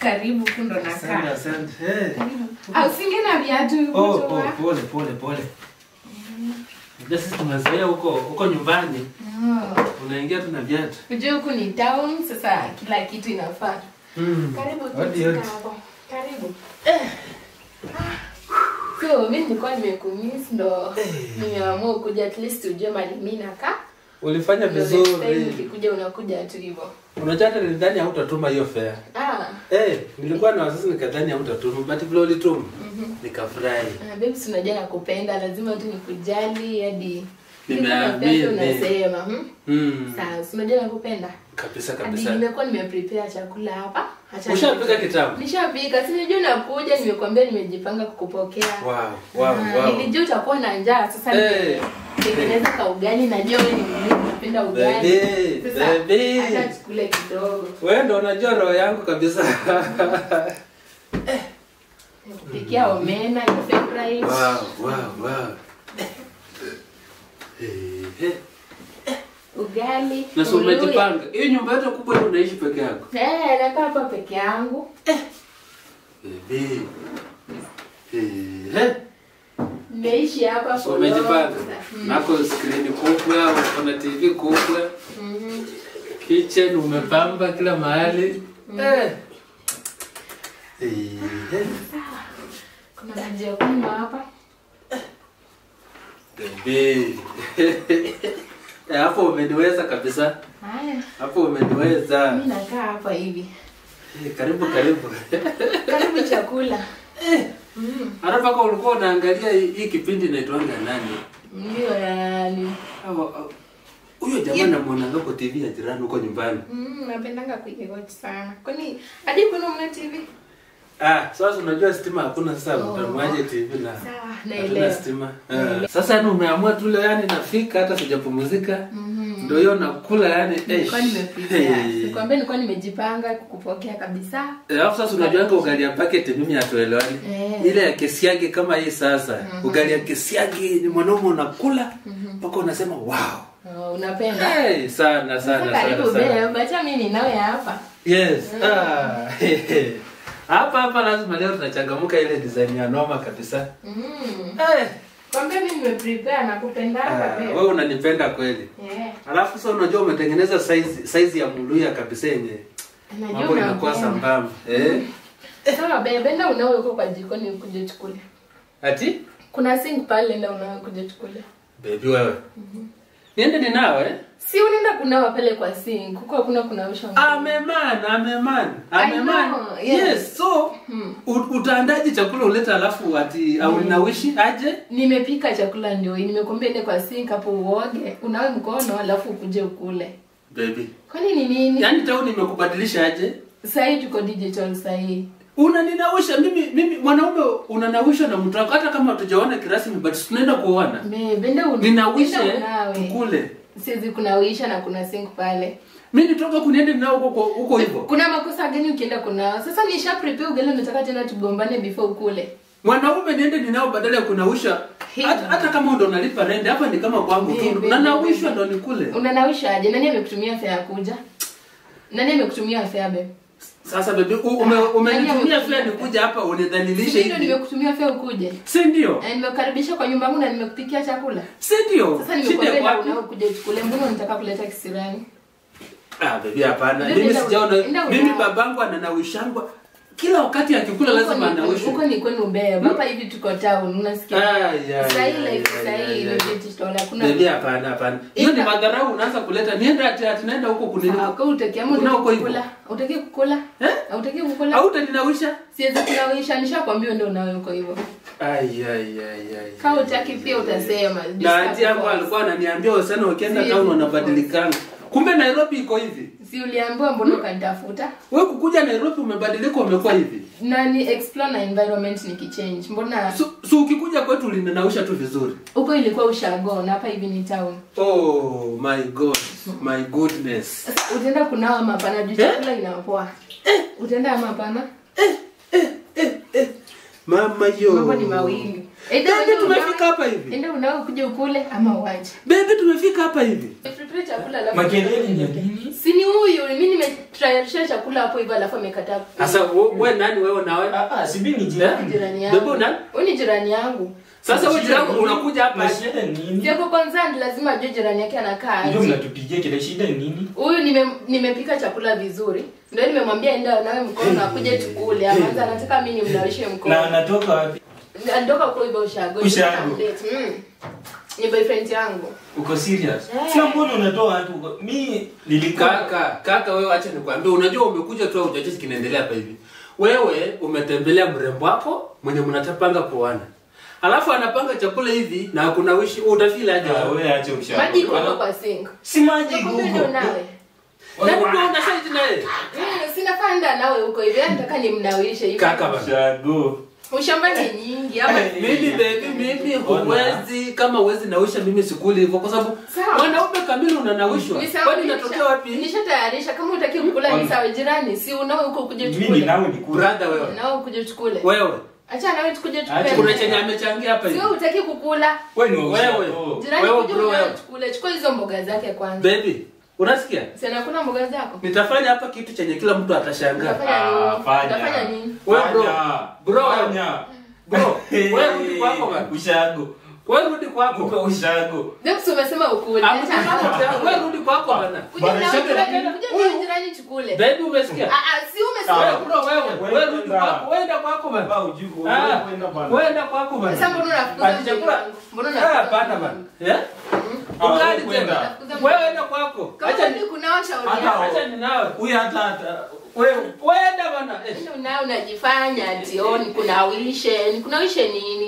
Karibu kundo na kaa. Asante. Au singena viatu Pole. Ndio sisi tumezoea huko nyumbani. Unaingia tu na viatu. Unajua huku ni town, sasa kila kitu inafaa. Karibu tu hapo. Karibu. So mimi nilikuwa nimekumiss ndo nimeamua kuja at least ujue mali mimi nakaa. Ulifanya vizuri. Nikikuja unakuja tu hivyo. Unajua hata nilidhani hautatuma hiyo fare. Nilikuwa na wazazi nikadhani hautatuma, but vile ulituma nikafurahi. Baby unajua nakupenda, lazima tu nikujali hadi nimeamini unasema. Sasa unajua nakupenda. Kabisa. Nimekuwa nimeprepare chakula hapa. Ushapika kitabu? Nishapika. Sinijua nakuja, nimekuambia nimejipanga kukupokea. Wow. Nilijua utakuwa na njaa, sasa tengeneza ka ugali, najua wewe ni mtu unapenda ugali. Baby. Acha tukule kidogo. Wewe ndio unajua roho yangu kabisa. Nikupikia omena, your favorite. Wow. Ugali. Na sio umejipanga. Hiyo nyumba yetu kubwa unaishi peke yako? Nakaa hapa peke yangu. Baby. Nimeishi hapa kwa umejipanga. Nako screen kubwa, kuna TV kubwa. Kitchen umepamba kila mahali. Kuna maji ya kunywa hapa. Baby. Hapo umeniweza kabisa. Haya. Hapo umeniweza. Mimi nakaa hapa hivi. Karibu. Karibu chakula. Halafu kwa ulikuwa unaangalia hii kipindi inaitwanga nani? Ndio yani. Huyo jamaa namuonanga kwa TV ya jirani huko nyumbani. Napendanga kuiwatch sana. Kwani hadi kuna mna TV? Sasa unajua stima hakuna, sasa utamwaje TV na sawa, naelewa stima. Sasa ni umeamua tu leo yani nafika hata sijapumzika. Ndio hiyo nakula yani kwani nimepiga. Nikwambia nilikuwa nimejipanga kukupokea kabisa. Alafu sasa unajua ngo ugali ya packet mimi hatuelewani. Ile ya kesiage kama hii sasa. Ugali ya kesiage ni mwanaume unakula mpaka unasema wow. Unapenda? Sana. Karibu bebe, acha mimi nawe hapa. Yes. Hapa lazima leo tunachangamuka ile design ya noma kabisa. Kwambia mimi nimeprepare na kupendanga bebe. Wewe unanipenda kweli. Alafu sasa unajua umetengeneza size ya muluya kabisa yenye. Mambo inakuwa sambamba. Sawa bebe, nenda unao uko kwa jikoni ukuje chukule. Ati? Kuna sink pale nenda unao ukuje chukule. Baby wewe. Niende ninawe? Si unaenda kunawa pale kwa sink. Huko hakuna kunaosha mkono. Ameman. Yes, so utaandaje chakula uleta alafu ati au ninawishi aje? Nimepika chakula ndio. Nimekuambia ende kwa sink hapo uoge, unawe mkono alafu ukuje ukule. Baby. Kwani ni nini? Yaani tao nimekubadilisha aje? Sasa hivi tuko digital sasa hivi. Unaninawisha mimi mwanaume unanawisha na mtu wako hata kama hatujaona kirasmi but tunaenda kuoana. Benda ninawisha kule. Siwezi kunawisha na kuna sink pale. Mimi nitoka kuniende nao huko hivyo. Kuna makosa gani ukienda kunao? Sasa nisha prepare ugali nataka tena tugombane before ukule. Mwanaume niende ninao badala ya kunawisha. Hata kama ndo unalipa rent hapa ni kama kwangu tu. Nanawishwa ndo nikule. Unanawisha aje? Nani amekutumia fare kuja? Nani amekutumia fare babe? Sasa baby umenitumia fare nikuja hapa unidhalilishe hivi. Ndio nimekutumia fare ukuje. Si ndio? Nimekukaribisha kwa nyumba yangu na nimekupikia chakula. Si ndio? Sasa nimekuambia unao kuja chukule, mbona unataka kuleta kisirani? Baby hapana. Mimi sijaona. Mimi babangu ananawishangwa kila wakati akikula lazima anawishwe. Huko ni kwenu beba. Hapa hivi tuko town, unasikia? Sasa hii ni digital. Kuna baby hapana. Hiyo ni madharau unaanza kuleta. Nienda ati naenda huko kunini? Kwa utakiamu kukula. Utaki kukula? Utaki kukula? Au utaninawisha? Siwezi kunawisha, nishakwambia ndio unawe uko hivyo. Kama utaki pia utasema. Na auntie yangu alikuwa ananiambia sana ukienda town unabadilikana. Kumbe Nairobi iko hivi. Si uliambiwa mbona ukanitafuta? Wewe kukuja Nairobi umebadilika umekuwa hivi. Na ni explore na environment nikichange. Mbona so ukikuja kwetu ulininausha tu vizuri. Huko ilikuwa ushago na hapa hivi ni town. Oh my god. My goodness. Utaenda kunawa mapana juu chakula inapoa. Utaenda mapana? Mama yo. Mambo ni mawili. Baby tumefika hapa hivi. Enda unao kuja ukule ama uache. Baby tumefika hapa hivi. Prepare chakula alafu. Makelele ni nini? Si ni huyu, mimi nimetrayalisha chakula hapo hivyo alafu amekataa. Sasa wewe nani wewe na wewe? Si mimi ni jirani. Jirani yangu. Baby nani? Wewe ni jirani yangu. Sasa wewe jirani unakuja hapa shida nini? Sio kwanza lazima ajue jirani yake anakaa aje. Ndio mnatupigia kile shida nini? Huyu nimepika chakula vizuri. Ndio nimemwambia enda nawe mkono na kuja tukule. Amanza anataka mimi nimnawishe mkono. Na anatoka wapi? Anatoka kwa hivyo ushago. Ni boyfriend yangu. Uko serious? Sio mbona unatoa watu? Mimi kaka wewe acha nikwambie, unajua umekuja tu hujajisi kinaendelea hapa hivi. Wewe umetembelea mrembo wako mwenye mnatapanga kuoana. Alafu anapanga chakula hivi na kuna wishi utafeel aje? Wewe acha ushago. Maji iko kwa sink. Si maji huko. Ndio nawe. Na ndio unashaiti naye. Sina fanda nawe huko hivi, nataka nimnawishe hivi. Kaka bana. Ushago. Ushamba ni nyingi ama mimi huwezi kama huwezi nawisha mimi sikuli hivyo kwa sababu mwanaume kamili unanawishwa. Kwani inatokea wapi? Nishatayarisha kama utaki kukula ni sawa jirani, si unao huko kuja tukule. Mimi nawe ni kula. Brother wewe. Nao kuja tukule. Wewe. Acha nawe tukuje tukule. Kuna chenye amechangia hapa hivi. Sio utaki kukula. Wewe ni wewe. Jirani kuja tukule. Chukua hizo mboga zake kwanza. Baby, unasikia? Sina kuna mboga zako. Nitafanya hapa kitu chenye kila mtu atashangaa. Utafanya nini? Wewe bro, wewe rudi kwako bana. Ushago. Wewe rudi kwako. Uko ushago. Ndio umesema ukule. Wewe rudi kwako bana. Kuja jirani tukule. Baby umesikia? Si umesema bro wewe rudi kwako. Weenda kwako bana. Ba ujibu kwenda bana. Weenda kwako bana. Sasa mbona unafukuza chakula? Mbona hapana bana. Ungali tena. Wewe enda kwako. Acha kunao shauri yako. Acha ninawe. Huyu hata wewe enda bana. Ndio unajifanya ati kunawishe nini?